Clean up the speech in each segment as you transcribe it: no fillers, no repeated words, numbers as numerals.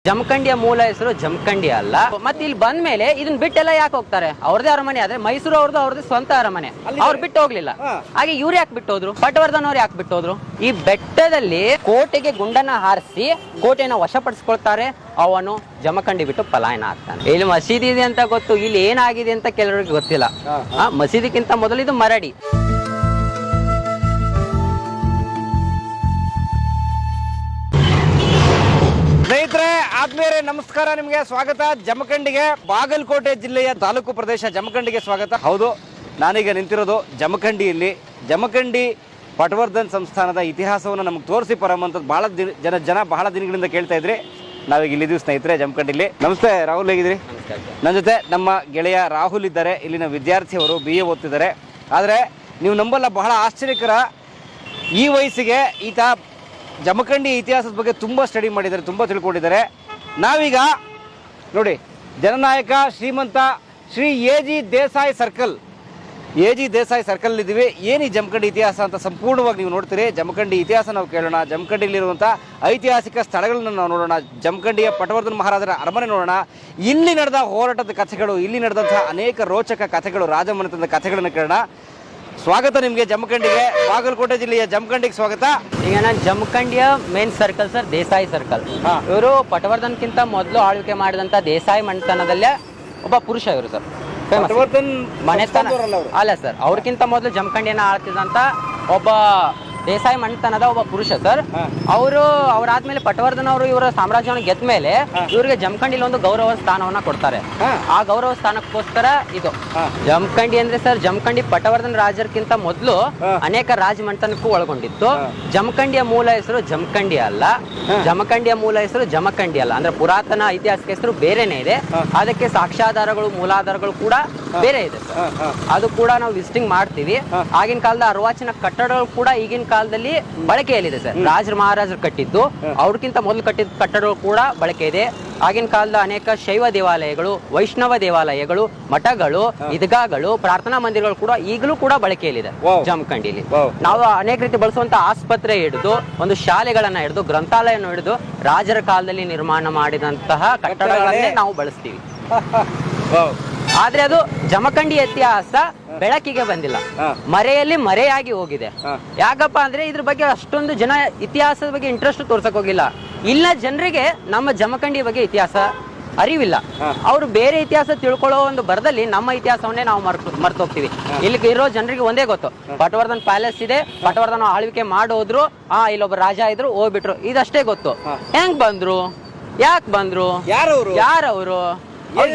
ಜಮಖಂಡಿಯ ಮೂಲ ಹೆಸರು ಜಮಖಂಡಿ ಅಲ್ಲ. ಮತ್ತೆ ಇಲ್ಲಿ ಬಂದ ಮೇಲೆ ಇದನ್ನ ಬಿಟ್ಟೆಲ್ಲ ಯಾಕೆ ಹೋಗ್ತಾರೆ? ಅವ್ರದೇ ಅರಮನೆ ಆದ್ರೆ ಮೈಸೂರು ಅವ್ರದ್ದು ಸ್ವಂತ ಅರಮನೆ, ಅವ್ರು ಬಿಟ್ಟು ಹೋಗ್ಲಿಲ್ಲ. ಹಾಗೆ ಇವ್ರು ಯಾಕೆ ಬಿಟ್ಟು ಹೋದ್ರು? ಪಟವರ್ಧನ್ ಅವ್ರು ಯಾಕೆ ಬಿಟ್ಟು ಹೋದ್ರು? ಈ ಬೆಟ್ಟದಲ್ಲಿ ಕೋಟೆಗೆ ಗುಂಡನ್ನ ಹಾರಿಸಿ ಕೋಟೆನ ವಶಪಡಿಸ್ಕೊಳ್ತಾರೆ. ಅವನು ಜಮಖಂಡಿ ಬಿಟ್ಟು ಪಲಾಯನ ಆಗ್ತಾನೆ. ಇಲ್ಲಿ ಮಸೀದಿ ಇದೆ ಅಂತ ಗೊತ್ತು, ಇಲ್ಲಿ ಏನಾಗಿದೆ ಅಂತ ಕೆಲವರಿಗೆ ಗೊತ್ತಿಲ್ಲ. ಮಸೀದಿಗಿಂತ ಮೊದಲು ಇದು ಮರಡಿ. ಸ್ನೇಹಿತರೆ ಆದ್ಮೇಲೆ ನಮಸ್ಕಾರ, ನಿಮಗೆ ಸ್ವಾಗತ ಜಮಖಂಡಿಗೆ. ಬಾಗಲಕೋಟೆ ಜಿಲ್ಲೆಯ ತಾಲೂಕು ಪ್ರದೇಶ ಜಮಖಂಡಿಗೆ ಸ್ವಾಗತ. ಹೌದು, ನಾನೀಗ ನಿಂತಿರೋದು ಜಮಖಂಡಿಯಲ್ಲಿ. ಜಮಖಂಡಿ ಪಟವರ್ಧನ್ ಸಂಸ್ಥಾನದ ಇತಿಹಾಸವನ್ನು ನಮ್ಗೆ ತೋರಿಸಿ ಪರಮಂತದ್ದು ಬಹಳ ಜನ ಬಹಳ ದಿನಗಳಿಂದ ಕೇಳ್ತಾ ಇದ್ರಿ. ನಾವೀಗ ಇಲ್ಲಿದ್ದೀವಿ ಸ್ನೇಹಿತರೆ ಜಮಖಂಡಿಲಿ. ನಮಸ್ತೆ ರಾಹುಲ್, ಹೇಗಿದ್ರಿ? ನನ್ನ ಜೊತೆ ನಮ್ಮ ಗೆಳೆಯ ರಾಹುಲ್ ಇದ್ದಾರೆ, ಇಲ್ಲಿನ ವಿದ್ಯಾರ್ಥಿಯವರು BA ಓದ್ತಿದ್ದಾರೆ. ಆದರೆ ನೀವು ನಂಬಲ್ಲ, ಬಹಳ ಆಶ್ಚರ್ಯಕರ, ಈ ವಯಸ್ಸಿಗೆ ಈತ ಜಮಖಂಡಿ ಇತಿಹಾಸದ ಬಗ್ಗೆ ತುಂಬ ಸ್ಟಡಿ ಮಾಡಿದ್ದಾರೆ, ತುಂಬ ತಿಳ್ಕೊಂಡಿದ್ದಾರೆ. ನಾವೀಗ ನೋಡಿ ಜನನಾಯಕ ಶ್ರೀಮಂತ ಶ್ರೀ AG ದೇಸಾಯಿ ಸರ್ಕಲ್ ಇದ್ದೀವಿ. ಏನು ಈ ಜಮಖಂಡಿ ಇತಿಹಾಸ ಅಂತ ಸಂಪೂರ್ಣವಾಗಿ ನೀವು ನೋಡ್ತೀರಿ. ಜಮಖಂಡಿ ಇತಿಹಾಸ ನಾವು ಕೇಳೋಣ, ಜಮಖಂಡಿಲಿರುವಂಥ ಐತಿಹಾಸಿಕ ಸ್ಥಳಗಳನ್ನ ನಾವು ನೋಡೋಣ, ಜಮಖಂಡಿಯ ಪಟವರ್ಧನ್ ಮಹಾರಾಜರ ಅರಮನೆ ನೋಡೋಣ, ಇಲ್ಲಿ ನಡೆದ ಹೋರಾಟದ ಕಥೆಗಳು, ಇಲ್ಲಿ ನಡೆದಂಥ ಅನೇಕ ರೋಚಕ ಕಥೆಗಳು, ರಾಜಮನೆತನದ ಕಥೆಗಳನ್ನು ಕೇಳೋಣ. ಸ್ವಾಗತ ನಿಮಗೆ ಜಮಖಂಡಿಗೆ, ಬಾಗಲಕೋಟೆ ಜಿಲ್ಲೆಯ ಜಮಖಂಡಿಗೆ ಸ್ವಾಗತ. ಈಗ ನಾನು ಜಮಖಂಡಿಯ main circle sir Desai circle. ಇವರು ಪಟವರ್ಧನ್ಕಿಂತ ಮೊದಲು ಆಳ್ವಿಕೆ ಮಾಡಿದಂತ ದೇಸಾಯಿ ಮನೆತನದಲ್ಲೇ ಒಬ್ಬ ಪುರುಷ ಇವರು ಸರ್. ಮನೆತನ ಅಲ್ಲ ಸರ್, ಅವ್ರಕ್ಕಿಂತ ಮೊದಲು ಜಮಖಂಡಿಯನ್ನ ಆಳ್ತಿದಂತ ಒಬ್ಬ ದೇಸಾಯಿ ಮನೆತನದ ಒಬ್ಬ ಪುರುಷ ಸರ್. ಅವರಾದ್ಮೇಲೆ ಪಟವರ್ಧನ್ ಅವರು ಇವರ ಸಾಮ್ರಾಜ್ಯವನ್ನು ಗೆದ್ದ ಮೇಲೆ ಇವರಿಗೆ ಜಮಖಂಡಿಲಿ ಒಂದು ಗೌರವ ಸ್ಥಾನವನ್ನ ಕೊಡ್ತಾರೆ. ಆ ಗೌರವ ಸ್ಥಾನಕ್ಕೋಸ್ಕರ ಇದು ಜಮಖಂಡಿ ಅಂದ್ರೆ ಸರ್, ಜಮಖಂಡಿ ಪಟವರ್ಧನ್ ರಾಜರ್ಕಿಂತ ಮೊದಲು ಅನೇಕ ರಾಜ ಮನೆತನಕ್ಕೂ ಒಳಗೊಂಡಿತ್ತು. ಜಮಖಂಡಿಯ ಮೂಲ ಹೆಸರು ಜಮಖಂಡಿ ಅಲ್ಲ, ಜಮಖಂಡಿಯ ಮೂಲ ಹೆಸರು ಜಮಖಂಡಿ ಅಲ್ಲ. ಅಂದ್ರೆ ಪುರಾತನ ಐತಿಹಾಸಿಕ ಹೆಸರು ಬೇರೆನೇ ಇದೆ, ಅದಕ್ಕೆ ಸಾಕ್ಷ್ಯಾಧಾರಗಳು ಮೂಲಾಧಾರಗಳು ಕೂಡ ಬೇರೆ ಇದೆ ಸರ್. ಅದು ಕೂಡ ನಾವು ವಿಸಿಟಿಂಗ್ ಮಾಡ್ತೀವಿ. ಆಗಿನ ಕಾಲದ ಅರ್ವಾಚೀನ ಕಟ್ಟಡಗಳು ಕೂಡ ಈಗಿನ ಕಾಲದಲ್ಲಿ ಬಳಕೆಯಲ್ಲಿದೆ ಸರ್. ರಾಜರು ಮಹಾರಾಜರು ಕಟ್ಟಿದ್ದು, ಅವ್ರಕ್ಕಿಂತ ಮೊದಲು ಕಟ್ಟಿದ ಕಟ್ಟಡಗಳು ಕೂಡ ಬಳಕೆ ಇದೆ. ಆಗಿನ ಕಾಲದ ಅನೇಕ ಶೈವ ದೇವಾಲಯಗಳು, ವೈಷ್ಣವ ದೇವಾಲಯಗಳು, ಮಠಗಳು, ಈದ್ಗಾಗಳು, ಪ್ರಾರ್ಥನಾ ಮಂದಿರಗಳು ಕೂಡ ಈಗಲೂ ಕೂಡ ಬಳಕೆಯಲ್ಲಿದೆ ಜಮಖಂಡಿಲಿ. ನಾವು ಅನೇಕ ರೀತಿ ಬಳಸುವಂತ ಆಸ್ಪತ್ರೆ ಹಿಡಿದು, ಒಂದು ಶಾಲೆಗಳನ್ನ ಹಿಡಿದು, ಗ್ರಂಥಾಲಯನ ಹಿಡಿದು ರಾಜರ ಕಾಲದಲ್ಲಿ ನಿರ್ಮಾಣ ಮಾಡಿದಂತಹ ಕಟ್ಟಡಗಳನ್ನೇ ನಾವು ಬಳಸ್ತೀವಿ. ಆದ್ರೆ ಅದು ಜಮಖಂಡಿ ಇತಿಹಾಸ ಬೆಳಕಿಗೆ ಬಂದಿಲ್ಲ, ಮರೆಯಲ್ಲಿ ಮರೆಯಾಗಿ ಹೋಗಿದೆ. ಯಾಕಪ್ಪ ಅಂದ್ರೆ ಇದ್ರ ಬಗ್ಗೆ ಅಷ್ಟೊಂದು ಜನ ಇತಿಹಾಸದ ಬಗ್ಗೆ ಇಂಟ್ರೆಸ್ಟ್ ತೋರ್ಸಕ್ ಹೋಗಿಲ್ಲ. ಇಲ್ಲ, ಜನರಿಗೆ ನಮ್ಮ ಜಮಖಂಡಿ ಬಗ್ಗೆ ಇತಿಹಾಸ ಅರಿವಿಲ್ಲ. ಅವ್ರು ಬೇರೆ ಇತಿಹಾಸ ತಿಳ್ಕೊಳ್ಳೋ ಒಂದು ಬರದಲ್ಲಿ ನಮ್ಮ ಇತಿಹಾಸವನ್ನೇ ನಾವು ಮರ್ತೋಗ್ತೀವಿ. ಇಲ್ಲಿ ಇರೋ ಜನರಿಗೆ ಒಂದೇ ಗೊತ್ತು, ಪಟವರ್ಧನ್ ಪ್ಯಾಲೇಸ್ ಇದೆ, ಪಟವರ್ಧನ್ ಆಳ್ವಿಕೆ ಮಾಡೋದ್ರು, ಇಲ್ಲೊಬ್ಬ ರಾಜ ಇದ್ರು, ಹೋಗ್ಬಿಟ್ರು, ಇದಷ್ಟೇ ಗೊತ್ತು. ಹೆಂಗ್ ಬಂದ್ರು, ಯಾಕೆ ಬಂದ್ರು, ಯಾರವರು,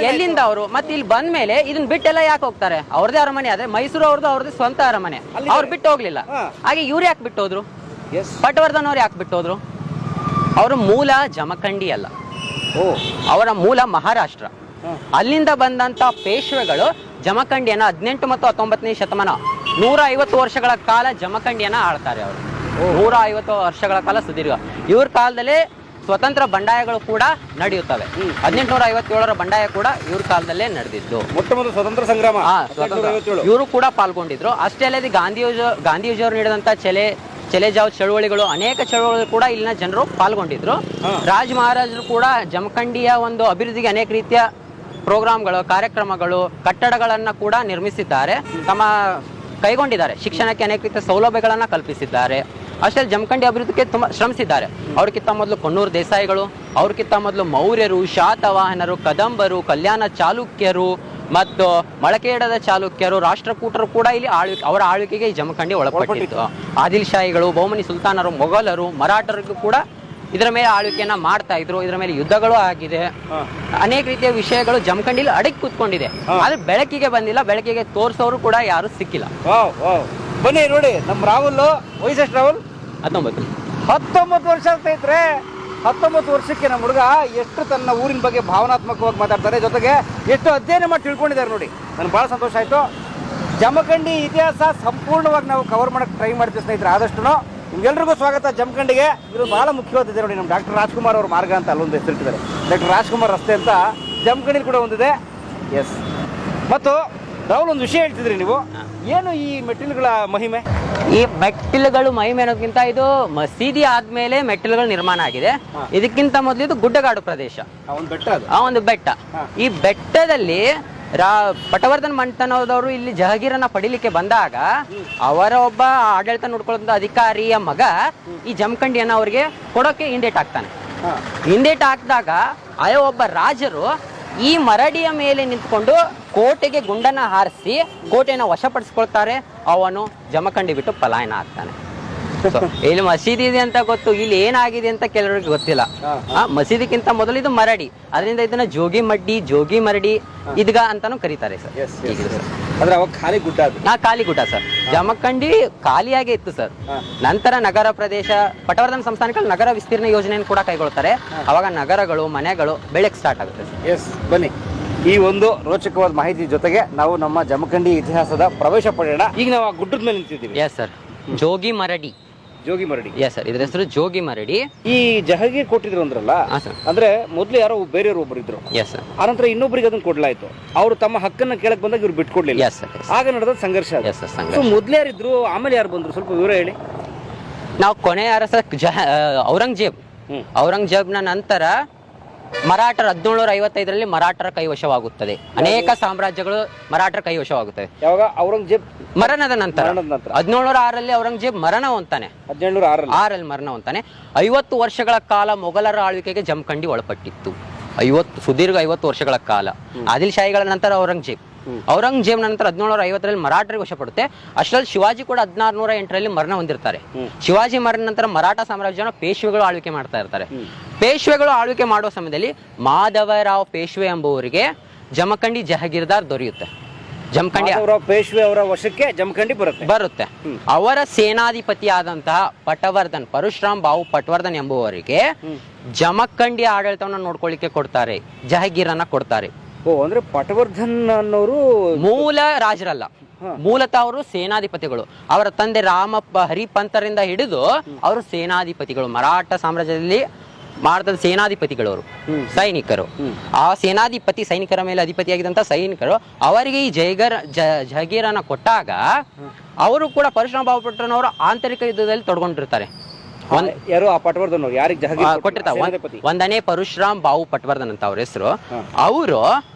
ಎಲ್ಲಿಂದ ಅವರು, ಮತ್ತೆ ಇಲ್ಲಿ ಬಂದ ಮೇಲೆ ಇದನ್ನ ಬಿಟ್ಟೆಲ್ಲ ಯಾಕೆ ಹೋಗ್ತಾರೆ? ಅವ್ರದೇ ಅರಮನೆ ಆದ್ರೆ ಮೈಸೂರು ಅವ್ರದ್ದು ಸ್ವಂತ ಅರಮನೆ, ಅವ್ರು ಬಿಟ್ಟು ಹೋಗ್ಲಿಲ್ಲ. ಹಾಗೆ ಇವ್ರು ಯಾಕೆ ಬಿಟ್ಟು ಹೋದ್ರು? ಪಟವರ್ಧನ್ ಅವ್ರು ಯಾಕೆ ಬಿಟ್ಟು ಹೋದ್ರು? ಅವ್ರ ಮೂಲ ಜಮಖಂಡಿ ಅಲ್ಲ, ಅವರ ಮೂಲ ಮಹಾರಾಷ್ಟ್ರ. ಅಲ್ಲಿಂದ ಬಂದಂತ ಪೇಶ್ವೆಗಳು ಜಮಖಂಡಿಯನ್ನ 18 ಮತ್ತು 19ನೇ ಶತಮಾನ 150 ವರ್ಷಗಳ ಕಾಲ ಜಮಖಂಡಿಯನ್ನ ಆಳ್ತಾರೆ. ಅವರು 150 ವರ್ಷಗಳ ಕಾಲ ಸುದೀರ್ಘ. ಇವ್ರ ಕಾಲದಲ್ಲೇ ಸ್ವತಂತ್ರ ಬಂಡಾಯಗಳು ಕೂಡ ನಡೆಯುತ್ತವೆ. 1857ರ ಬಂಡಾಯ ಕೂಡ ಇವ್ರ ಕಾಲದಲ್ಲೇ ನಡೆದಿದ್ದು. ಸ್ವತಂತ್ರ ಸಂಗ್ರಾಮ ಇವರು ಕೂಡ ಪಾಲ್ಗೊಂಡಿದ್ರು. ಅಷ್ಟೇ ಅಲ್ಲದೆ ಗಾಂಧೀಜಿಯವರು ನೀಡಿದಂತ ಚಲೆಜಾವ್ ಚಳುವಳಿಗಳು, ಅನೇಕ ಚಳುವಳಿಗಳು ಕೂಡ ಇಲ್ಲಿನ ಜನರು ಪಾಲ್ಗೊಂಡಿದ್ರು. ರಾಜ ಮಹಾರಾಜರು ಕೂಡ ಜಮಖಂಡಿಯ ಒಂದು ಅಭಿವೃದ್ಧಿಗೆ ಅನೇಕ ರೀತಿಯ ಪ್ರೋಗ್ರಾಮ್ಗಳು, ಕಾರ್ಯಕ್ರಮಗಳು, ಕಟ್ಟಡಗಳನ್ನ ಕೂಡ ನಿರ್ಮಿಸಿದ್ದಾರೆ, ಕೈಗೊಂಡಿದ್ದಾರೆ. ಶಿಕ್ಷಣಕ್ಕೆ ಅನೇಕ ರೀತಿಯ ಸೌಲಭ್ಯಗಳನ್ನ ಕಲ್ಪಿಸಿದ್ದಾರೆ. ಅಷ್ಟೇ ಜಮಖಂಡಿ ಅಭಿವೃದ್ಧಿಗೆ ತುಂಬಾ ಶ್ರಮಿಸಿದ್ದಾರೆ. ಅವ್ರಕ್ಕಿಂತ ಮೊದಲು ಕೊಣ್ಣೂರು ದೇಸಾಯಿಗಳು, ಅವ್ರಕ್ಕಿಂತ ಮೊದಲು ಮೌರ್ಯರು, ಶಾತವಾಹನರು, ಕದಂಬರು, ಕಲ್ಯಾಣ ಚಾಲುಕ್ಯರು ಮತ್ತು ಮೊಳಕೇಡದ ಚಾಲುಕ್ಯರು, ರಾಷ್ಟ್ರಕೂಟರು ಕೂಡ ಇಲ್ಲಿ ಅವರ ಆಳ್ವಿಕೆಗೆ ಈ ಜಮಖಂಡಿ ಒಳಪಟ್ಟಿತ್ತು. ಆದಿಲ್ ಶಾಹಿಗಳು, ಬಹುಮನಿ ಸುಲ್ತಾನರು, ಮೊಘಲರು, ಮರಾಠರಿಗೂ ಕೂಡ ಇದರ ಮೇಲೆ ಆಳ್ವಿಕೆಯನ್ನ ಮಾಡ್ತಾ ಇದ್ರು. ಇದರ ಮೇಲೆ ಯುದ್ಧಗಳು ಆಗಿದೆ. ಅನೇಕ ರೀತಿಯ ವಿಷಯಗಳು ಜಮಖಂಡಿಲಿ ಅಡಗಿ ಕೂತ್ಕೊಂಡಿದೆ. ಆದ್ರೆ ಬೆಳಕಿಗೆ ಬಂದಿಲ್ಲ, ಬೆಳಕಿಗೆ ತೋರಿಸೋರು ಕೂಡ ಯಾರು ಸಿಕ್ಕಿಲ್ಲ. ಬನ್ನಿ ನೋಡಿ, ನಮ್ಮ ರಾಹುಲ್ ವಯಸ್ಸೆಷ್ಟು? ರಾಹುಲ್ 19 ವರ್ಷ ಸ್ನೇಹಿತರೆ. 19 ವರ್ಷಕ್ಕೆ ನಮ್ಮ ಹುಡುಗ ಎಷ್ಟು ತನ್ನ ಊರಿನ ಬಗ್ಗೆ ಭಾವನಾತ್ಮಕವಾಗಿ ಮಾತಾಡ್ತಾರೆ, ಜೊತೆಗೆ ಎಷ್ಟು ಅಧ್ಯಯನ ಮಾಡಿ ತಿಳ್ಕೊಂಡಿದ್ದಾರೆ ನೋಡಿ. ನನಗೆ ಭಾಳ ಸಂತೋಷ ಆಯಿತು. ಜಮಖಂಡಿ ಇತಿಹಾಸ ಸಂಪೂರ್ಣವಾಗಿ ನಾವು ಕವರ್ ಮಾಡೋಕ್ಕೆ ಟ್ರೈ ಮಾಡ್ತೀವಿ ಸ್ನೇಹಿತರೆ. ಆದಷ್ಟು ನಿಮ್ಗೆಲ್ರಿಗೂ ಸ್ವಾಗತ ಜಮಖಂಡಿಗೆ. ಇದು ಭಾಳ ಮುಖ್ಯವಾದಿದೆ ನೋಡಿ, ನಮ್ಮ ಡಾಕ್ಟರ್ ರಾಜ್ಕುಮಾರ್ ಅವ್ರ ಮಾರ್ಗ ಅಂತ ಅಲ್ಲೊಂದು ಹೆಸರಿಟ್ಟಿದ್ದಾರೆ, ಡಾಕ್ಟರ್ ರಾಜ್ಕುಮಾರ್ ರಸ್ತೆ ಅಂತ ಜಮಖಂಡಿ ಕೂಡ ಒಂದಿದೆ. ಎಸ್. ಮತ್ತು ರಾಹುಲ್, ಒಂದು ವಿಷಯ ಹೇಳ್ತಿದ್ರಿ ನೀವು, ಏನು ಈ ಮೆಟ್ಟಿಲುಗಳ ಮಹಿಮೆ? ಈ ಮೆಟ್ಟಿಲುಗಳು ಮಹಿಮೆ ಅನ್ನೋದಕ್ಕಿಂತ ಇದು ಮಸೀದಿ ಆದ್ಮೇಲೆ ಮೆಟ್ಟಿಲುಗಳು ನಿರ್ಮಾಣ ಆಗಿದೆ. ಇದಕ್ಕಿಂತ ಮೊದಲು ಇದು ಗುಡ್ಡಗಾಡು ಪ್ರದೇಶ, ಒಂದು ಬೆಟ್ಟ. ಈ ಬೆಟ್ಟದಲ್ಲಿ ಪಟವರ್ಧನ್ ಮನೆತನದವರು ಇಲ್ಲಿ ಜಹಗೀರನ್ನ ಪಡಿಲಿಕ್ಕೆ ಬಂದಾಗ ಅವರ ಒಬ್ಬ ಆಡಳಿತ ನೋಡ್ಕೊಳ್ಳುವಂತ ಅಧಿಕಾರಿಯ ಮಗ ಈ ಜಮಖಂಡಿಯನ್ನ ಅವರಿಗೆ ಕೊಡೋಕೆ ಹಿಂದೇಟ್ ಹಾಕ್ತಾನೆ. ಹಿಂದೇಟ್ ಹಾಕಿದಾಗ ಒಬ್ಬ ರಾಜರು ಈ ಮರಡಿಯ ಮೇಲೆ ನಿಂತ್ಕೊಂಡು ಕೋಟೆಗೆ ಗುಂಡನ್ನ ಹಾರಿಸಿ ಕೋಟೆನ ವಶಪಡಿಸ್ಕೊಳ್ತಾರೆ. ಅವನು ಜಮಖಂಡಿ ಬಿಟ್ಟು ಪಲಾಯನ ಆಗ್ತಾನೆ. ಇಲ್ಲಿ ಮಸೀದಿ ಇದೆ ಅಂತ ಗೊತ್ತು, ಇಲ್ಲಿ ಏನಾಗಿದೆ ಅಂತ ಕೆಲವರಿಗೆ ಗೊತ್ತಿಲ್ಲ. ಮಸೀದಿಗಿಂತ ಮೊದಲು ಇದು ಮರಡಿ, ಅದರಿಂದ ಇದನ್ನ ಜೋಗಿ ಮರಡಿ ಇದ್ಗ ಅಂತಾನು ಕರೀತಾರೆ ಸರ್. ಅಂದ್ರೆ ಅವಾಗ ಖಾಲಿ ಗುಡ್ಡ, ಖಾಲಿ ಗುಡ್ಡ ಸರ್. ಜಮಖಂಡಿ ಖಾಲಿಯಾಗೇ ಇತ್ತು ಸರ್. ನಂತರ ನಗರ ಪ್ರದೇಶ ಪಟವರ್ಧನ್ ಸಂಸ್ಥಾನಕ್ಕೆ ನಗರ ವಿಸ್ತೀರ್ಣ ಯೋಜನೆಯನ್ನು ಕೂಡ ಕೈಗೊಳ್ತಾರೆ. ಅವಾಗ ನಗರಗಳು ಮನೆಗಳು ಬೆಳಕ್ ಸ್ಟಾರ್ಟ್ ಆಗುತ್ತೆ ಸರ್. ಎಸ್, ಬನ್ನಿ ಈ ಒಂದು ರೋಚಕವಾದ ಮಾಹಿತಿ ಜೊತೆಗೆ ನಾವು ನಮ್ಮ ಜಮಖಂಡಿ ಇತಿಹಾಸದ ಪ್ರವೇಶ ಪಡೆಯೋಣ. ಈಗ ನಾವು ಆ ಗುಡ್ಡದ ಮೇಲೆ ನಿಂತಿದ್ದೀವಿ. ಎಸ್ ಸರ್, ಜೋಗಿ ಮರಡಿ. ಎಸ್ ಸರ್, ಇದ್ರ ಹೆಸರು ಜೋಗಿ ಮರಡಿ. ಈ ಜಹಗೀರ್ ಕೊಟ್ಟಿದ್ರು ಅಂದ್ರಲ್ಲ, ಅಂದ್ರೆ ಮೊದ್ಲು ಯಾರೋ ಬೇರೆಯವರು ಒಬ್ಬರು ಇದ್ರು. Yes sir. ಆನಂತರ ಇನ್ನೊಬ್ಬರಿಗೆ ಅದನ್ನ ಕೊಡ್ಲಾಯ್ತು. ಅವರು ತಮ್ಮ ಹಕ್ಕನ್ನ ಕೇಳಕ್ ಬಂದಾಗ ಇವ್ರು ಬಿಟ್ಕೊಡ್ಲಿಲ್ಲ. ಆಗ ನಡೆದ ಸಂಘರ್ಷ. ಮೊದ್ಲು ಯಾರಿದ್ರು, ಆಮೇಲೆ ಯಾರು ಬಂದ್ರು, ಸ್ವಲ್ಪ ವಿವರ ಹೇಳಿ. ನಾವು ಕೊನೆಯ ಅರಸ ಔರಂಗಜೇಬ್ನ ನಂತರ ಮರಾಠರ 1755ರಲ್ಲಿ ಮರಾಠರ ಕೈವಶವಾಗುತ್ತದೆ. ಅನೇಕ ಸಾಮ್ರಾಜ್ಯಗಳು ಮರಾಠರ ಕೈವಶವಾಗುತ್ತವೆ. ಯಾವಾಗ? ಔರಂಗಜೇಬ್ ಮರಣದ ನಂತರ 1706ರಲ್ಲಿ ಔರಂಗಜೇಬ್ ಮರಣ ಹೊಂತಾನೆ. 1706ರಲ್ಲಿ ಮರಣ ಹೊಂತಾನೆ. 50 ವರ್ಷಗಳ ಕಾಲ ಮೊಘಲರ ಆಳ್ವಿಕೆಗೆ ಜಮಖಂಡಿ ಒಳಪಟ್ಟಿತ್ತು. ಸುದೀರ್ಘ 50 ವರ್ಷಗಳ ಕಾಲ. ಆದಿಲ್ ಶಾಹಿಗಳ ನಂತರ ಔರಂಗಜೇಬ್ ನಂತರ 1750ರಲ್ಲಿ ಮರಾಠರಿಗೆ ವಶಪಡುತ್ತೆ. ಅಷ್ಟರಲ್ಲಿ ಶಿವಾಜಿ ಕೂಡ 1608ರಲ್ಲಿ ಮರಣ ಹೊಂದಿರ್ತಾರೆ. ಶಿವಾಜಿ ಮರಣ ನಂತರ ಮರಾಠ ಸಾಮ್ರಾಜ್ಯನ ಪೇಶ್ವೆಗಳು ಆಳ್ವಿಕೆ ಮಾಡ್ತಾ ಇರ್ತಾರೆ. ಪೇಶ್ವೆಗಳು ಆಳ್ವಿಕೆ ಮಾಡುವ ಸಮಯದಲ್ಲಿ ಮಾಧವರಾವ್ ಪೇಶ್ವೆ ಎಂಬುವರಿಗೆ ಜಮಖಂಡಿ ಜಹಗೀರ್ದಾರ್ ದೊರೆಯುತ್ತೆ. ಜಮಖಂಡಿ ಪೇಶ್ವೆ ಅವರ ವಶಕ್ಕೆ ಜಮಖಂಡಿ ಬರುತ್ತೆ. ಅವರ ಸೇನಾಧಿಪತಿಯಾದಂತಹ ಪಟವರ್ಧನ್, ಪರಶುರಾಮ್ ಬಾವು ಪಟವರ್ಧನ್ ಎಂಬುವರಿಗೆ ಜಮಖಂಡಿ ಆಡಳಿತವನ್ನು ನೋಡ್ಕೊಳ್ಳಿಕ್ಕೆ ಕೊಡ್ತಾರೆ, ಜಹಗೀರನ್ನ ಕೊಡ್ತಾರೆ. ಅಂದ್ರೆ ಪಟವರ್ಧನ್ ಅನ್ನೋರು ಮೂಲ ರಾಜರಲ್ಲ, ಮೂಲತಃ ಅವರು ಸೇನಾಧಿಪತಿಗಳು. ಅವರ ತಂದೆ ರಾಮಪ್ಪ ಹರಿಪಂತರಿಂದ ಹಿಡಿದು ಅವರು ಸೇನಾಧಿಪತಿಗಳು. ಮರಾಠ ಸಾಮ್ರಾಜ್ಯದಲ್ಲಿ ಭಾರತದ ಸೇನಾಧಿಪತಿಗಳು, ಅವರು ಸೈನಿಕರು. ಆ ಸೈನಿಕರ ಮೇಲೆ ಅಧಿಪತಿಯಾಗಿದ್ದಂತ ಸೈನಿಕರು ಅವರಿಗೆ ಈ ಜಹಗೀರನ್ನ ಕೊಟ್ಟಾಗ ಅವರು ಕೂಡ ಪರಶುರಾಮ್ ಬಾವು ಪಟವರ್ಧನ್ ಆಂತರಿಕ ಯುದ್ಧದಲ್ಲಿ ತೊಡ್ಕೊಂಡಿರ್ತಾರೆ. ಒಂದನೇ ಪರಶುರಾಮ್ ಬಾವು ಪಟವರ್ಧನ್ ಅಂತ ಅವ್ರ ಹೆಸರು. ಅವರು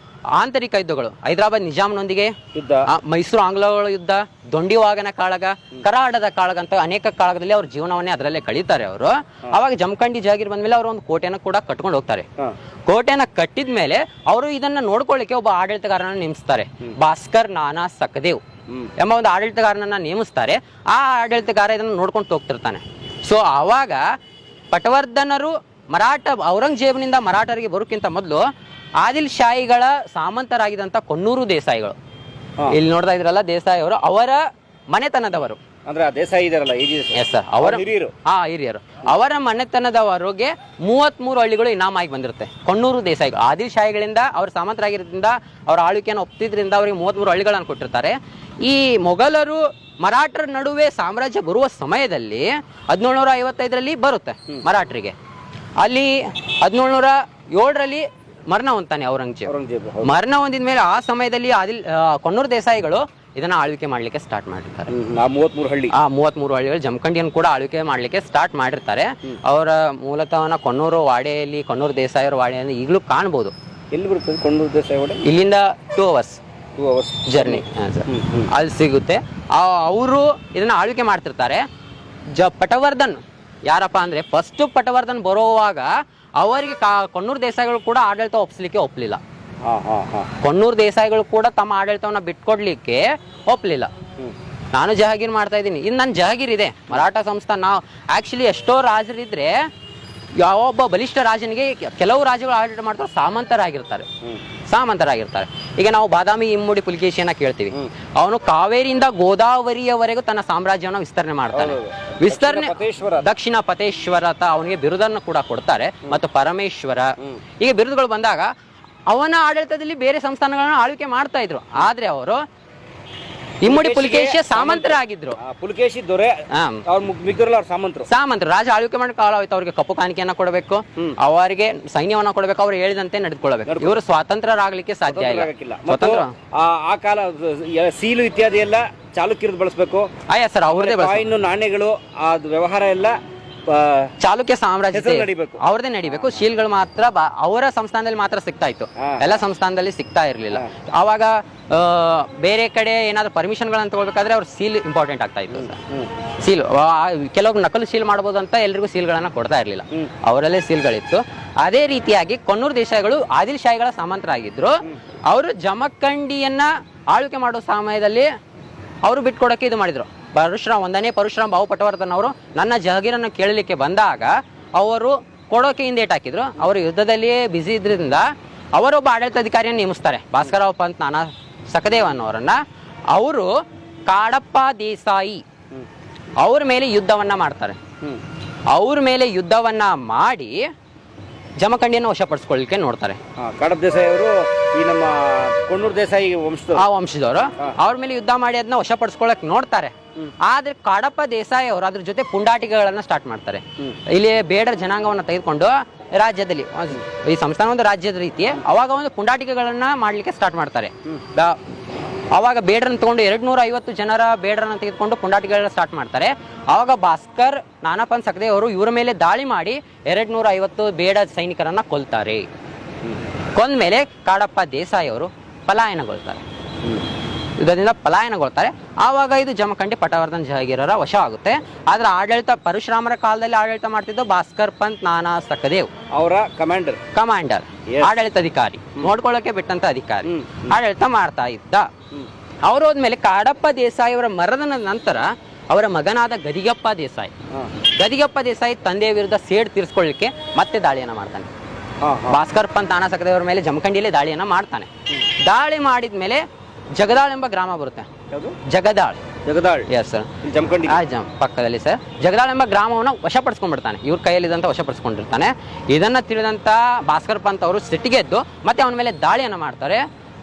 ಆಂತರಿಕ ಯುದ್ಧಗಳು, ಹೈದರಾಬಾದ್ ನಿಜಾಮ್ನೊಂದಿಗೆ ಮೈಸೂರು ಆಂಗ್ಲಗಳ ಯುದ್ಧ, ದೊಂಡಿವಾಗನ ಕಾಳಗ, ಕರಾಡದ ಕಾಳಗ ಅಂತ ಅನೇಕ ಕಾಳಗದಲ್ಲಿ ಅವ್ರ ಜೀವನವನ್ನೇ ಅದರಲ್ಲೇ ಕಳೀತಾರೆ ಅವರು. ಅವಾಗ ಜಮಖಂಡಿ ಜಹಗೀರ್ ಬಂದ್ಮೇಲೆ ಅವರು ಒಂದು ಕೋಟೆನ ಕೂಡ ಕಟ್ಕೊಂಡು ಹೋಗ್ತಾರೆ. ಕೋಟೆನ ಕಟ್ಟಿದ ಮೇಲೆ ಅವರು ಇದನ್ನ ನೋಡ್ಕೊಳ್ಳಿಕ್ಕೆ ಒಬ್ಬ ಆಡಳಿತಗಾರನ ನೇಮಿಸ್ತಾರೆ. ಭಾಸ್ಕರ್ ನಾನಾ ಸಖದೇವ್ ಎಂಬ ಒಂದು ಆಡಳಿತಗಾರನನ್ನ ನೇಮಿಸ್ತಾರೆ. ಆ ಆಡಳಿತಗಾರ ಇದನ್ನ ನೋಡ್ಕೊಂಡು ಹೋಗ್ತಿರ್ತಾನೆ. ಸೊ ಆವಾಗ ಪಟವರ್ಧನರು ಔರಂಗಜೇಬನಿಂದ ಮರಾಠರಿಗೆ ಬರೋಕ್ಕಿಂತ ಮೊದಲು ಆದಿಲ್ ಶಾಹಿಗಳ ಸಾಮಂತರಾಗಿದ್ದಂತ ಕೊಣ್ಣೂರು ದೇಸಾಯಿಗಳು, ಇಲ್ಲಿ ನೋಡ್ತಾ ಇದ್ರಲ್ಲ ದೇಸಾಯಿ ಅವರು, ಅವರ ಮನೆತನದವರು. ಹಿರಿಯರು. ಅವರ ಮನೆತನದವರಿಗೆ 33 ಹಳ್ಳಿಗಳು ಇನಾಮಾಗಿ ಬಂದಿರುತ್ತೆ. ಕೊಣ್ಣೂರು ದೇಸಾಯಿಗಳು ಆದಿಲ್ ಶಾಹಿಗಳಿಂದ ಅವ್ರ ಸಾಮಂತರಾಗಿರೋದ್ರಿಂದ ಅವ್ರ ಆಳ್ವಿಕೆಯನ್ನು ಒಪ್ತಿದ್ರಿಂದ ಅವರಿಗೆ 33 ಹಳ್ಳಿಗಳನ್ನು ಕೊಟ್ಟಿರ್ತಾರೆ. ಈ ಮೊಘಲರು ಮರಾಠರ ನಡುವೆ ಸಾಮ್ರಾಜ್ಯ ಬರುವ ಸಮಯದಲ್ಲಿ 1755ರಲ್ಲಿ ಬರುತ್ತೆ ಮರಾಠರಿಗೆ. ಅಲ್ಲಿ 1707ರಲ್ಲಿ ಮರಣ ಹೊಂತಾನೆ ಔರಂಗಜೇಬ್. ಮರಣ ಹೊಂದಿದ ಮೇಲೆ ಆ ಸಮಯದಲ್ಲಿ ಕೊಣ್ಣೂರು ದೇಸಾಯಿಗಳು ಇದನ್ನ ಆಳ್ವಿಕೆ ಮಾಡ್ಲಿಕ್ಕೆ ಸ್ಟಾರ್ಟ್ ಮಾಡಿರ್ತಾರೆ. 33 ಹಳ್ಳಿಗಳು ಜಮಖಂಡಿಯನ್ನು ಕೂಡ ಆಳ್ವಿಕೆ ಮಾಡ್ಲಿಕ್ಕೆ ಸ್ಟಾರ್ಟ್ ಮಾಡಿರ್ತಾರೆ. ಅವರ ಮೂಲತಃ ಕೊಣ್ಣೂರು ವಾಡೆಯಲ್ಲಿ, ಕೊಣ್ಣೂರು ದೇಸಾಯಿಯವರ ವಾಡೆಯಲ್ಲಿ ಈಗಲೂ ಕಾಣಬಹುದು. ಎಲ್ಲಿ ಬರುತ್ತೆ ಕೊಣ್ಣೂರು ದೇಸಾಯಿ ವಾಡೆ? ಇಲ್ಲಿಂದ 2 ಅವರ್ಸ್ ಜರ್ನಿ ಅಲ್ಲಿ ಸಿಗುತ್ತೆ. ಅವರು ಇದನ್ನ ಆಳ್ವಿಕೆ ಮಾಡ್ತಿರ್ತಾರೆ. ಪಟವರ್ಧನ್ ಯಾರಪ್ಪ ಅಂದ್ರೆ ಫಸ್ಟ್ ಪಟವರ್ಧನ್ ಬರೋವಾಗ ಅವರಿಗೆ ಕೊಣ್ಣೂರು ದೇಸಾಯಿಗಳು ಕೂಡ ಆಡಳಿತ ಒಪ್ಪಲಿಲ್ಲ. ಕೊಣ್ಣೂರು ದೇಸಾಯಿಗಳು ಕೂಡ ತಮ್ಮ ಆಡಳಿತವನ್ನ ಬಿಟ್ಕೊಡ್ಲಿಕ್ಕೆ ಒಪ್ಪಲಿಲ್ಲ. ನಾನು ಜಹಗೀರ್ ಮಾಡ್ತಾ ಇದ್ದೀನಿ, ಇನ್ನು ನನ್ನ ಜಹಗೀರ್ ಇದೆ, ಮರಾಠ ಸಂಸ್ಥಾನ. ನಾವು ಆಕ್ಚುಲಿ ಎಷ್ಟೋ ರಾಜರಿದ್ರೆ ಯಾವೊಬ್ಬ ಬಲಿಷ್ಠ ರಾಜನಿಗೆ ಕೆಲವು ರಾಜ್ಯಗಳು ಆಡಳಿತ ಮಾಡ್ತಾರೆ ಸಾಮಂತರಾಗಿರ್ತಾರೆ. ಈಗ ನಾವು ಬಾದಾಮಿ ಇಮ್ಮಡಿ ಪುಲಿಕೇಶಿಯನ್ನ ಕೇಳ್ತೀವಿ. ಅವನು ಕಾವೇರಿಯಿಂದ ಗೋದಾವರಿಯವರೆಗೂ ತನ್ನ ಸಾಮ್ರಾಜ್ಯವನ್ನು ವಿಸ್ತರಣೆ ಮಾಡ್ತಾನೆ. ದಕ್ಷಿಣ ಪತೇಶ್ವರ ಅವನಿಗೆ ಬಿರುದನ್ನು ಕೂಡ ಕೊಡ್ತಾರೆ, ಮತ್ತು ಪರಮೇಶ್ವರ. ಈಗ ಬಿರುದುಗಳು ಬಂದಾಗ ಅವನ ಆಡಳಿತದಲ್ಲಿ ಬೇರೆ ಸಂಸ್ಥಾನಗಳನ್ನ ಆಳ್ವಿಕೆ ಮಾಡ್ತಾ ಇದ್ರು. ಆದ್ರೆ ಅವರು ಇಮ್ಮಡಿ ಪುಲಿಕೇಶಿ ಸಾಮಂತರಾಗಿದ್ರು. ಪುಲಿಕೇಶಿ ದೊರೆ, ಅವ್ರ ಮಿಕ್ಕರಲ್ಲ ಅವ್ರ ಸಾಮಂತರು. ರಾಜ ಆಳ್ವಿಕೆ ಮಾಡಿ ಕಾಲ ಹೋಯ್ತು. ಅವ್ರಿಗೆ ಕಪ್ಪು ಕಾಣಿಕೆಯನ್ನ ಕೊಡಬೇಕು, ಅವರಿಗೆ ಸೈನ್ಯವನ್ನ ಕೊಡಬೇಕು, ಅವ್ರು ಹೇಳಿದಂತೆ ನಡೆದುಕೊಳ್ಳಬೇಕು. ಇವರು ಸ್ವಾತಂತ್ರ್ಯರಾಗ್ಲಿಕ್ಕೆ ಸಾಧ್ಯ ಇಲ್ಲ. ಆ ಕಾಲ ಸೀಲು ಇತ್ಯಾದಿ ಎಲ್ಲ ಚಾಲುಕ್ಯರದ್ದು ಬಳಸಬೇಕು. ಸರ್ ಅವ್ರದೇ ಕಾಯಿನ್, ನಾಣ್ಯಗಳು, ಅದು ವ್ಯವಹಾರ ಎಲ್ಲ ಚಾಲುಕ್ಯ ಸಾಮ್ರಾಜ್ಯ ಅವ್ರದೇ ನಡಿಬೇಕು. ಶೀಲ್ಗಳು ಮಾತ್ರ ಅವರ ಸಂಸ್ಥಾನದಲ್ಲಿ ಮಾತ್ರ ಸಿಗ್ತಾ ಇತ್ತು, ಎಲ್ಲ ಸಂಸ್ಥಾನದಲ್ಲಿ ಸಿಗ್ತಾ ಇರ್ಲಿಲ್ಲ. ಅವಾಗ ಬೇರೆ ಕಡೆ ಏನಾದ್ರು ಪರ್ಮಿಷನ್ ಗಳನ್ನ ತಗೊಳ್ಬೇಕಾದ್ರೆ ಅವ್ರ ಸೀಲ್ ಇಂಪಾರ್ಟೆಂಟ್ ಆಗ್ತಾ ಇತ್ತು. ಸೀಲ್ ಕೆಲವು ನಕಲು ಸೀಲ್ ಮಾಡಬಹುದು ಅಂತ ಎಲ್ರಿಗೂ ಸೀಲ್ಗಳನ್ನ ಕೊಡ್ತಾ ಇರ್ಲಿಲ್ಲ, ಅವರಲ್ಲೇ ಸೀಲ್ಗಳಿತ್ತು. ಅದೇ ರೀತಿಯಾಗಿ ಕೊನ್ನೂರು ದೇಸಾಯಿಗಳು ಆದಿಲ್ ಶಾಹಿಗಳ ಸಾಮಂತರಾಗಿದ್ರು. ಅವರು ಜಮಖಂಡಿಯನ್ನ ಆಳ್ವಿಕೆ ಮಾಡೋ ಸಮಯದಲ್ಲಿ ಅವರು ಬಿಟ್ಕೊಡಕ್ಕೆ ಇದು ಮಾಡಿದ್ರು. ಒಂದನೇ ಪರಶುರಾಮ್ ಬಾವು ಪಟವರ್ಧನ್ ಅವರು ನನ್ನ ಜಹಗೀರನ್ನು ಕೇಳಲಿಕ್ಕೆ ಬಂದಾಗ ಅವರು ಕೊಡೋಕೆ ಹಿಂದೇಟ್ ಹಾಕಿದ್ರು. ಅವರು ಯುದ್ಧದಲ್ಲಿಯೇ ಬ್ಯುಸಿ ಇದ್ರಿಂದ ಅವರೊಬ್ಬ ಆಡಳಿತಾಧಿಕಾರಿಯನ್ನು ನೇಮಿಸ್ತಾರೆ, ಭಾಸ್ಕರರಾವ್ ಪಂತ್ ನಾನಾ ಸಖದೇವ್ ಅನ್ನೋರನ್ನ. ಅವರು ಕಾಡಪ್ಪ ದೇಸಾಯಿ ಅವ್ರ ಮೇಲೆ ಯುದ್ಧವನ್ನ ಮಾಡ್ತಾರೆ. ಅವ್ರ ಮೇಲೆ ಯುದ್ಧವನ್ನ ಮಾಡಿ ಜಮಖಂಡಿಯನ್ನು ವಶಪಡಿಸ್ಕೊಳ್ಳಿಕ್ಕೆ ನೋಡ್ತಾರೆ. ಕಾಡಪ್ಪ ದೇಸಾಯಿ ಅವರು ಈ ನಮ್ಮ ಕೊಣ್ಣೂರು ದೇಸಾಯಿ ವಂಶದವರು ಅವ್ರ ಮೇಲೆ ಯುದ್ಧ ಮಾಡಿ ಅದನ್ನ ವಶಪಡಿಸ್ಕೊಳ್ಳಕ್ ನೋಡ್ತಾರೆ. ಆದ್ರೆ ಕಾಡಪ್ಪ ದೇಸಾಯಿ ಅವರು ಅದ್ರ ಜೊತೆ ಪುಂಡಾಟಿಕೆಗಳನ್ನ ಸ್ಟಾರ್ಟ್ ಮಾಡ್ತಾರೆ. ಇಲ್ಲಿ ಬೇಡರ ಜನಾಂಗವನ್ನ ತೆಗೆದುಕೊಂಡು ರಾಜ್ಯದಲ್ಲಿ, ಈ ಸಂಸ್ಥಾನ ಒಂದು ರಾಜ್ಯದ ರೀತಿ, ಅವಾಗ ಒಂದು ಪುಂಡಾಟಿಕೆಗಳನ್ನ ಮಾಡ್ಲಿಕ್ಕೆ ಸ್ಟಾರ್ಟ್ ಮಾಡ್ತಾರೆ. ಅವಾಗ ಬೇಡರನ್ನ ತಗೊಂಡು 250 ಜನರ ಬೇಡರನ್ನ ತೆಗೆದುಕೊಂಡು ಪುಂಡಾಟಿಗಳನ್ನ ಸ್ಟಾರ್ಟ್ ಮಾಡ್ತಾರೆ. ಅವಾಗ ಭಾಸ್ಕರ್ ನಾನಾಪಂತ್ ಸಖದೇವ್ ಅವರು ಇವರ ಮೇಲೆ ದಾಳಿ ಮಾಡಿ 250 ಬೇಡ ಸೈನಿಕರನ್ನ ಕೊಲ್ತಾರೆ. ಕೊಂದ್ಮೇಲೆ ಕಾಡಪ್ಪ ದೇಸಾಯಿ ಅವರು ಪಲಾಯನಗೊಳ್ತಾರೆ, ಯುದ್ಧದಿಂದ ಪಲಾಯನಗೊಳ್ತಾರೆ. ಆವಾಗ ಇದು ಜಮಖಂಡಿ ಪಟವರ್ಧನ್ ಜಹಗೀರರ ವಶ ಆಗುತ್ತೆ. ಆದ್ರೆ ಆಡಳಿತ ಪರಶುರಾಮರ ಕಾಲದಲ್ಲಿ ಆಡಳಿತ ಮಾಡ್ತಿದ್ದು ಭಾಸ್ಕರ್ ಪಂತ್ ನಾನಾ ಸಖದೇವ್ ಅವರ ಕಮಾಂಡರ್, ಆಡಳಿತಾಧಿಕಾರಿ, ನೋಡ್ಕೊಳ್ಳೋಕೆ ಬಿಟ್ಟಂತ ಅಧಿಕಾರಿ ಆಡಳಿತ ಮಾಡ್ತಾ ಇದ್ದ. ಅವರು ಹೋದ್ಮೇಲೆ ಕಾಡಪ್ಪ ದೇಸಾಯಿ ಅವರ ಮರಣದ ನಂತರ ಅವರ ಮಗನಾದ ಗದಿಗಪ್ಪ ದೇಸಾಯಿ ತಂದೆಯ ವಿರುದ್ಧ ಸೇಡ್ ತೀರಿಸ್ಕೊಳ್ಳಿಕ್ಕೆ ಮತ್ತೆ ದಾಳಿಯನ್ನ ಮಾಡ್ತಾನೆ. ಭಾಸ್ಕರ್ ಪಂತ್ ನಾನಾ ಸಖದೇವ್ ಅವರ ಮೇಲೆ ಜಮಖಂಡಿಯಲ್ಲಿ ದಾಳಿಯನ್ನ ಮಾಡ್ತಾನೆ. ದಾಳಿ ಮಾಡಿದ್ಮೇಲೆ ಜಗದಾಳ್ ಎಂಬ ಗ್ರಾಮ ಬರುತ್ತೆ. ಜಗದಾಳ್ ಎಸ್ ಸರ್, ಜಮಖಂಡಿ ಪಕ್ಕದಲ್ಲಿ ಸರ್. ಜಗದಾಳ್ ಎಂಬ ಗ್ರಾಮವನ್ನು ವಶಪಡಿಸ್ಕೊಂಡ್ಬಿಡ್ತಾನೆ, ಇವ್ರ ಕೈಯಲ್ಲಿದ್ದಂತ ವಶಪಡಿಸ್ಕೊಂಡಿರ್ತಾನೆ. ಇದನ್ನ ತಿಳಿದಂತ ಭಾಸ್ಕರ್ ಪಂತ್ ಅವರು ಸಿಟ್ಟಿಗೆದ್ದು ಮತ್ತೆ ಅವನ ಮೇಲೆ ದಾಳಿಯನ್ನ ಮಾಡ್ತಾರೆ.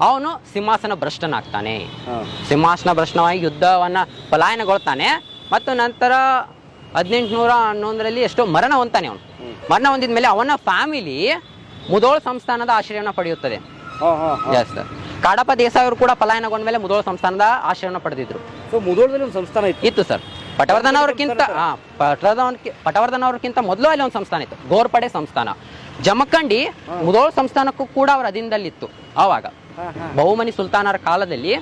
ಅವನು ಸಿಂಹಾಸನ ಭ್ರಷ್ಟನಾಗ್ತಾನೆ. ಸಿಂಹಾಸನ ಭ್ರಷ್ಟನಾಗಿ ಯುದ್ಧವನ್ನ ಪಲಾಯನಗೊಳ್ತಾನೆ. ಮತ್ತು ನಂತರ 1811ರಲ್ಲಿ ಎಷ್ಟೋ ಮರಣ ಹೊಂತಾನೆ. ಅವನು ಮರಣ ಹೊಂದಿದ್ಮೇಲೆ ಅವನ ಫ್ಯಾಮಿಲಿ ಮುಧೋಳ್ ಸಂಸ್ಥಾನದ ಆಶ್ರಯವನ್ನು ಪಡೆಯುತ್ತದೆ. ಎಸ್ ಸರ್, ಕಾಡಪ್ಪ ದೇಸಾಯಿ ಅವರು ಕೂಡ ಪಲಾಯನಗೊಂಡ ಮೇಲೆ ಮುಧೋಳ್ ಸಂಸ್ಥಾನದ ಆಶ್ರಯವನ್ನು ಪಡೆದಿದ್ರು. ಮುಧೋಳದಲ್ಲಿ ಒಂದು ಸಂಸ್ಥಾನ ಇತ್ತು ಸರ್. ಪಟವರ್ಧನ್ ಅವ್ರಕ್ಕಿಂತ ಮೊದಲು ಅಲ್ಲಿ ಒಂದು ಸಂಸ್ಥಾನ ಇತ್ತು, ಗೋರ್ಪಡೆ ಸಂಸ್ಥಾನ. ಜಮಖಂಡಿ ಮುಧೋಳ್ ಸಂಸ್ಥಾನಕ್ಕೂ ಕೂಡ ಅವರ ಅಧೀನದಲ್ಲಿತ್ತು. ಆವಾಗ ಬಹುಮನಿ ಸುಲ್ತಾನರ ಕಾಲದಲ್ಲಿ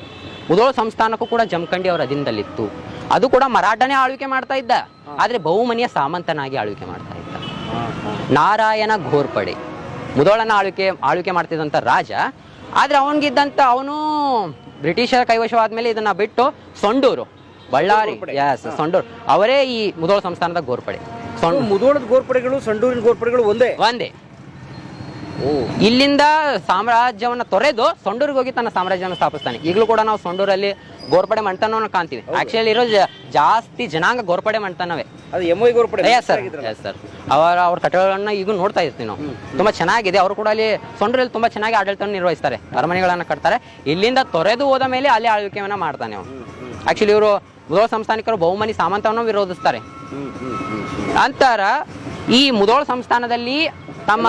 ಮುಧೋಳ್ ಸಂಸ್ಥಾನಕ್ಕೂ ಕೂಡ ಜಮಖಂಡಿ ಅವರ ಅಧೀನದಲ್ಲಿತ್ತು. ಅದು ಕೂಡ ಮರಾಠನೇ ಆಳ್ವಿಕೆ ಮಾಡ್ತಾ ಇದ್ದ, ಆದ್ರೆ ಬಹುಮನಿಯ ಸಾಮಂತನಾಗಿ ಆಳ್ವಿಕೆ ಮಾಡ್ತಾ ಇದ್ದ. ನಾರಾಯಣ ಘೋರ್ಪಡೆ ಮುಧೋಳನ ಆಳ್ವಿಕೆ ಮಾಡ್ತಿದ್ದಂತ ರಾಜ. ಆದ್ರೆ ಅವನು ಬ್ರಿಟಿಷರ ಕೈವಶವಾದ್ಮೇಲೆ ಇದನ್ನ ಬಿಟ್ಟು ಸೊಂಡೂರು, ಬಳ್ಳಾರಿ, ಸೊಂಡೂರು ಅವರೇ ಈ ಮುಧೋಳ ಸಂಸ್ಥಾನದ ಗೋರ್ಪಡೆ. ಮುಧೋಳದ ಗೋರ್ಪಡೆಗಳು ಸಂಡೂರಿನ ಗೋರ್ಪಡೆಗಳು ಒಂದೇ. ಇಲ್ಲಿಂದ ಸಾಮ್ರಾಜ್ಯವನ್ನ ತೊರೆದು ಸೊಂಡೂರಿಗೆ ಹೋಗಿ ತನ್ನ ಸಾಮ್ರಾಜ್ಯವನ್ನು ಸ್ಥಾಪಿಸ್ತಾನೆ. ಈಗಲೂ ಕೂಡ ನಾವು ಸೊಂಡೂರಲ್ಲಿ ಗೋರ್ಪಡೆ ಮಣ್ತನವನ್ನು ಕಾಣ್ತೀವಿ. ಆಕ್ಚುಲಿ ಇರೋ ಜಾಸ್ತಿ ಜನಾಂಗ ಗೋರ್ಪಡೆ ಮಣ್ತನವೇ. ಸರ್, ಅವ್ರ ಕಟ್ಟಡಗಳನ್ನ ಈಗ ನೋಡ್ತಾ ಇರ್ತೀವಿ ನಾವು, ತುಂಬಾ ಚೆನ್ನಾಗಿದೆ. ಅವರು ಕೂಡ ಅಲ್ಲಿ ಸೊಂಡೂರಲ್ಲಿ ತುಂಬಾ ಚೆನ್ನಾಗಿ ಆಡಳಿತವನ್ನು ನಿರ್ವಹಿಸ್ತಾರೆ, ಅರಮನೆಗಳನ್ನ ಕಟ್ತಾರೆ. ಇಲ್ಲಿಂದ ತೊರೆದು ಹೋದ ಮೇಲೆ ಅಲ್ಲಿ ಆಳ್ವಿಕೆಯನ್ನ ಮಾಡ್ತಾನೆ ಅವನು. ಆಕ್ಚುಲಿ ಇವರು ಮುಧೋಳ ಸಂಸ್ಥಾನಿಕರು ಬಹುಮನಿ ಸಾಮಂತವನ್ನು ವಿರೋಧಿಸ್ತಾರೆ. ನಂತರ ಈ ಮುಧೋಳ ಸಂಸ್ಥಾನದಲ್ಲಿ ತಮ್ಮ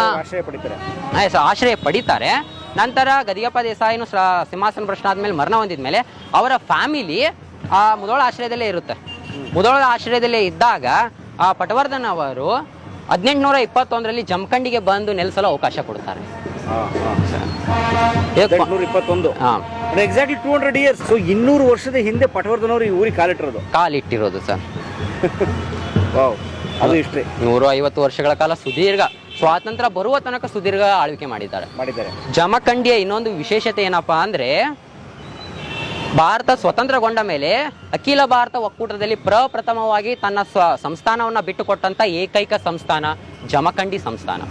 ಆಶ್ರಯ ಪಡಿತಾರೆ. ನಂತರ ಗದಿಗಪ್ಪ ದೇಸಾಯಿನು ಸಿಂಹಾಸನ ಭ್ರಷ್ಟ ಆದ್ಮೇಲೆ ಮರಣ ಹೊಂದಿದ್ಮೇಲೆ ಅವರ ಫ್ಯಾಮಿಲಿ ಆ ಮುಧೋಳ ಆಶ್ರಯದಲ್ಲೇ ಇರುತ್ತೆ. ಮುಧೋಳ ಆಶ್ರಯದಲ್ಲೇ ಇದ್ದಾಗ ಆ ಪಟವರ್ಧನ್ ಅವರು 1821ರಲ್ಲಿ ಜಮಖಂಡಿಗೆ ಬಂದು ನೆಲೆಸಲು ಅವಕಾಶ ಕೊಡ್ತಾರೆ. 200 ವರ್ಷದ ಹಿಂದೆ ಪಟವರ್ಧನ್ ಅವರು ಈ ಊರಿಗೆ ಕಾಲಿಟ್ಟಿರೋದು ಸರ್. ಅದು ಇಷ್ಟೇ 150 ವರ್ಷಗಳ ಕಾಲ ಸುದೀರ್ಘ, ಸ್ವಾತಂತ್ರ್ಯ ಬರುವ ತನಕ ಸುದೀರ್ಘ ಆಳ್ವಿಕೆ ಮಾಡಿದ್ದಾರೆ. ಜಮಖಂಡಿಯ ಇನ್ನೊಂದು ವಿಶೇಷತೆ ಏನಪ್ಪಾ ಅಂದ್ರೆ, ಭಾರತ ಸ್ವತಂತ್ರಗೊಂಡ ಮೇಲೆ ಅಖಿಲ ಭಾರತ ಒಕ್ಕೂಟದಲ್ಲಿ ಪ್ರಪ್ರಥಮವಾಗಿ ತನ್ನ ಸಂಸ್ಥಾನವನ್ನ ಬಿಟ್ಟುಕೊಟ್ಟಂತ ಏಕೈಕ ಸಂಸ್ಥಾನ ಜಮಖಂಡಿ ಸಂಸ್ಥಾನ.